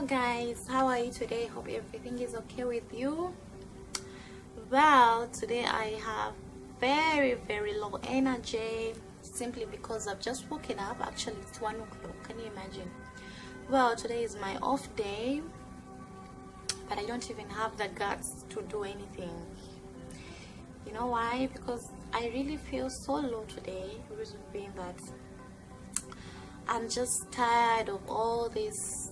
Hello guys, how are you today? Hope everything is okay with you. Well, today I have very low energy simply because I've just woken up. Actually, it's 1 o'clock. Can you imagine? Well, today is my off day, but I don't even have the guts to do anything. You know why? Because I really feel so low today. The reason being that I'm just tired of all this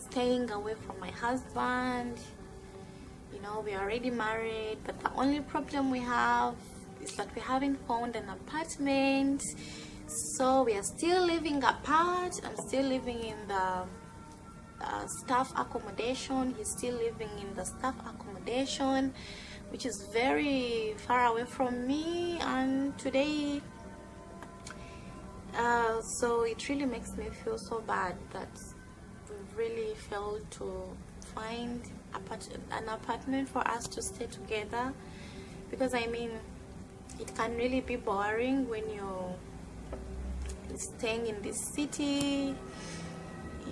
staying away from my husband. You know, we're already married, but the only problem we have is that we haven't found an apartment, so we are still living apart. I'm still living in the staff accommodation. He's still living in the staff accommodation, which is very far away from me. And today so it really makes me feel so bad that we really failed to find an apartment for us to stay together, because I mean, it can really be boring when you're staying in this city.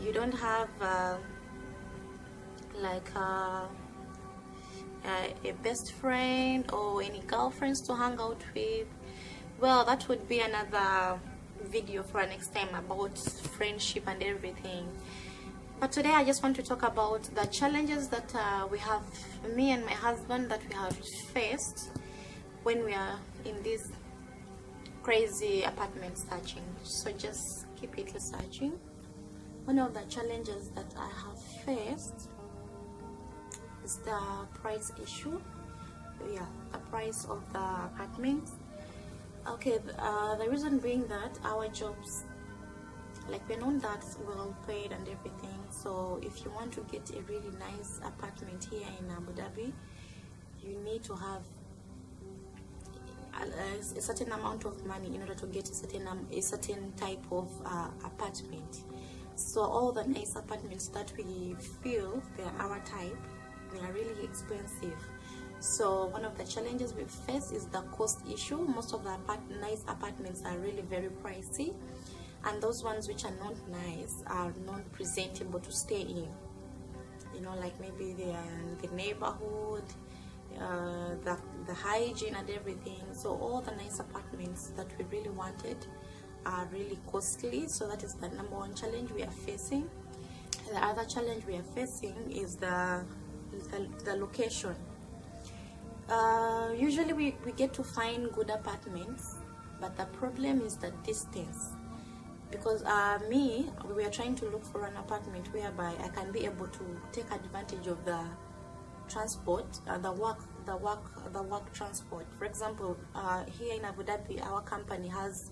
You don't have like a best friend or any girlfriends to hang out with. Well, that would be another video for next time about friendship and everything. But today I just want to talk about the challenges that we have, me and my husband, that we have faced when we are in this crazy apartment searching. So just keep it searching. One of the challenges that I have faced is the price issue. Yeah, the price of the apartment. Okay, the reason being that our jobs, like, we're not that well paid and everything. So if you want to get a really nice apartment here in Abu Dhabi, you need to have a certain amount of money in order to get a certain type of apartment. So all the nice apartments that we feel they're our type, they are really expensive. So one of the challenges we face is the cost issue. Most of the nice apartments are really very pricey, and those ones which are not nice are not presentable to stay in. You know, like maybe they are in the neighborhood, the hygiene and everything. So all the nice apartments that we really wanted are really costly. So that is the number one challenge we are facing. The other challenge we are facing is the location. Usually we get to find good apartments, but the problem is the distance. Because we are trying to look for an apartment whereby I can be able to take advantage of the transport, the work transport. For example, here in Abu Dhabi, our company has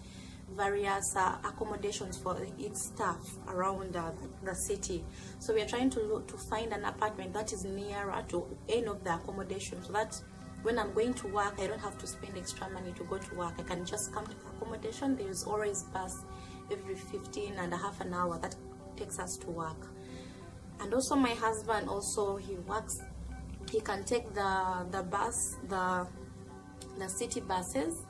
various accommodations for its staff around the city. So we are trying to find an apartment that is nearer to any of the accommodation, so that when I'm going to work, I don't have to spend extra money to go to work. I can just come to the accommodation. There is always bus every 15 and a half an hour that takes us to work. And also my husband, also he works, he can take the bus, the city buses.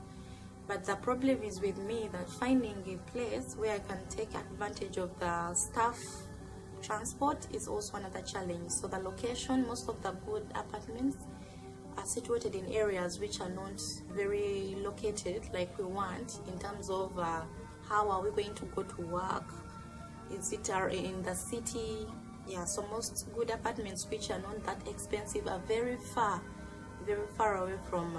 But the problem is with me that finding a place where I can take advantage of the staff transport is also another challenge. So the location, most of the good apartments are situated in areas which are not very located like we want, in terms of how are we going to go to work. Is it in the city? Yeah, so most good apartments which are not that expensive are very far away from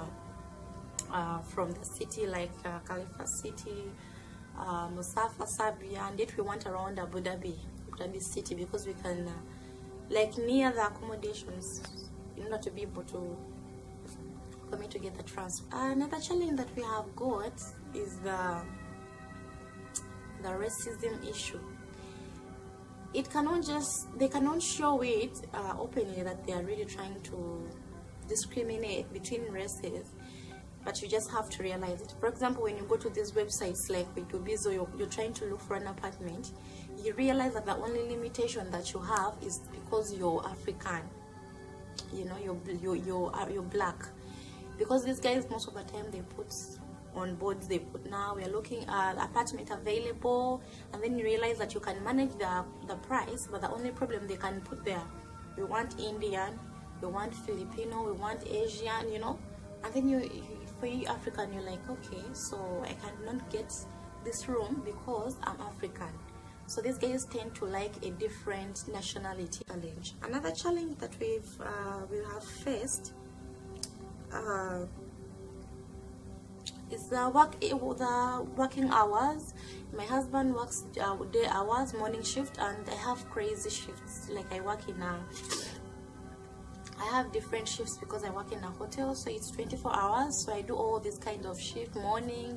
the city, like Khalifa City, Musafa, Sabia, and yet we want around Abu Dhabi city, because we can like near the accommodations in order to be able to, for me to get the transfer. Another challenge that we have got is the racism issue. They cannot show it openly that they are really trying to discriminate between races, but you just have to realize it. For example, when you go to these websites like Bitubizo, you're trying to look for an apartment, you realize that the only limitation that you have is because you're African. You know, you're black. Because these guys, most of the time, they put on boards they put, now we are looking at apartment available, and then you realize that you can manage the price, but the only problem they can put there, we want Indian, we want Filipino, we want Asian, you know, and then for you African, you're like, okay, so I cannot get this room because I'm African. So these guys tend to like a different nationality. Challenge. Another challenge that we have faced is the working hours. My husband works day hours, morning shift, and I have crazy shifts. Like I have different shifts because I work in a hotel, so it's 24 hours. So I do all this kind of shift: morning,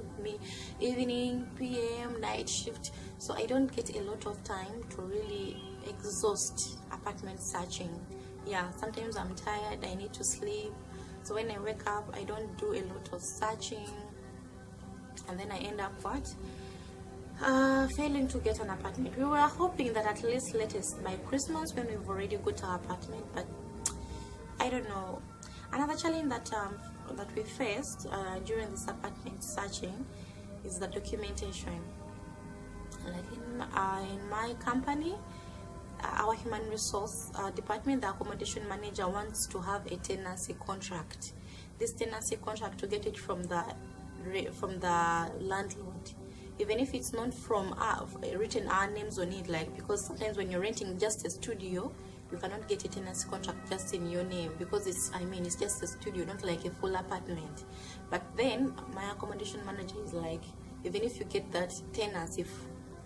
evening, PM, night shift. So I don't get a lot of time to really exhaust apartment searching. Yeah, sometimes I'm tired, I need to sleep. So when I wake up, I don't do a lot of searching, and then I end up failing to get an apartment. We were hoping that at least latest by Christmas when we've already got our apartment, but I don't know. Another challenge that we faced during this apartment searching is the documentation. Like in my company, our human resource department, the accommodation manager wants to have a tenancy contract. This tenancy contract, to get it from the landlord, even if it's not from written our names on it, like, because sometimes when you're renting just a studio, you cannot get a tenancy contract just in your name, because it's just a studio, not like a full apartment. But then my accommodation manager is like, even if you get that tenancy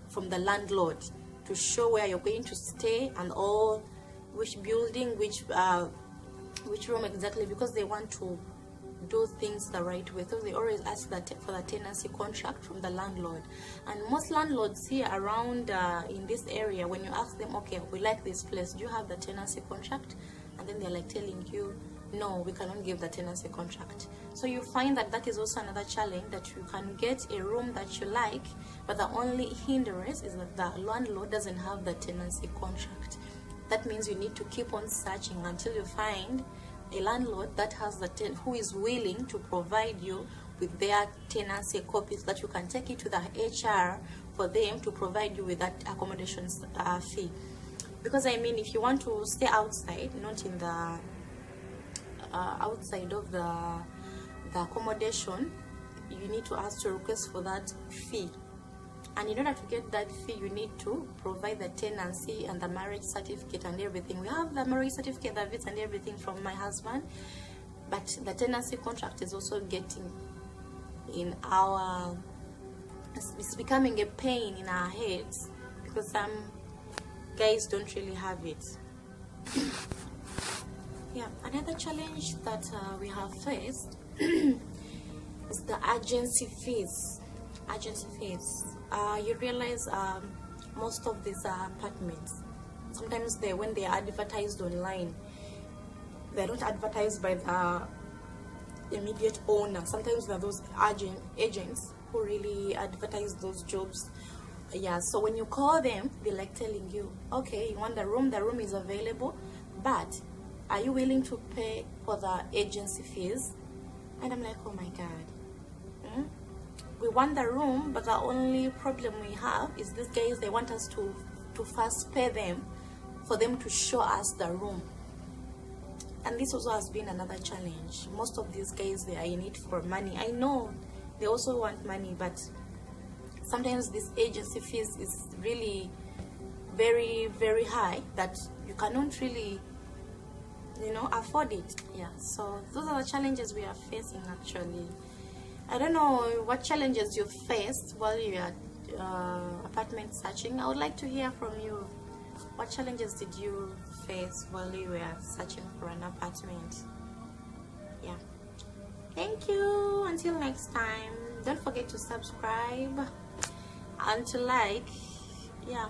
from the landlord to show where you're going to stay and all, which building, which room exactly, because they want to do things the right way. So they always ask that for the tenancy contract from the landlord. And most landlords here around in this area, when you ask them, okay, we like this place, do you have the tenancy contract? And then they're like telling you, no, we cannot give the tenancy contract. So you find that that is also another challenge, that you can get a room that you like, but the only hindrance is that the landlord doesn't have the tenancy contract. That means you need to keep on searching until you find a landlord that has who is willing to provide you with their tenancy copies, that you can take it to the HR for them to provide you with that accommodation fee. Because I mean, if you want to stay outside, not in the outside of the accommodation, you need to ask to request for that fee. And in order to get that fee, you need to provide the tenancy and the marriage certificate and everything. We have the marriage certificate, the visa and everything from my husband, but the tenancy contract is also getting in our, it's becoming a pain in our heads, because some guys don't really have it. Yeah, another challenge that we have faced is the agency fees. You realize most of these apartments, sometimes when they are advertised online, they're not advertised by the immediate owner. Sometimes there are those agents who really advertise those jobs. Yeah, so when you call them, they're like telling you, okay, you want the room is available, but are you willing to pay for the agency fees? And I'm like, oh my god. We want the room, but the only problem we have is these guys, they want us to first pay them for them to show us the room. And this also has been another challenge. Most of these guys, they are in it for money. I know they also want money, but sometimes this agency fees is really very, very high, that you cannot really, you know, afford it. Yeah, so those are the challenges we are facing actually. I don't know what challenges you faced while you are apartment searching. I would like to hear from you. What challenges did you face while you were searching for an apartment? Yeah. Thank you. Until next time. Don't forget to subscribe and to like. Yeah.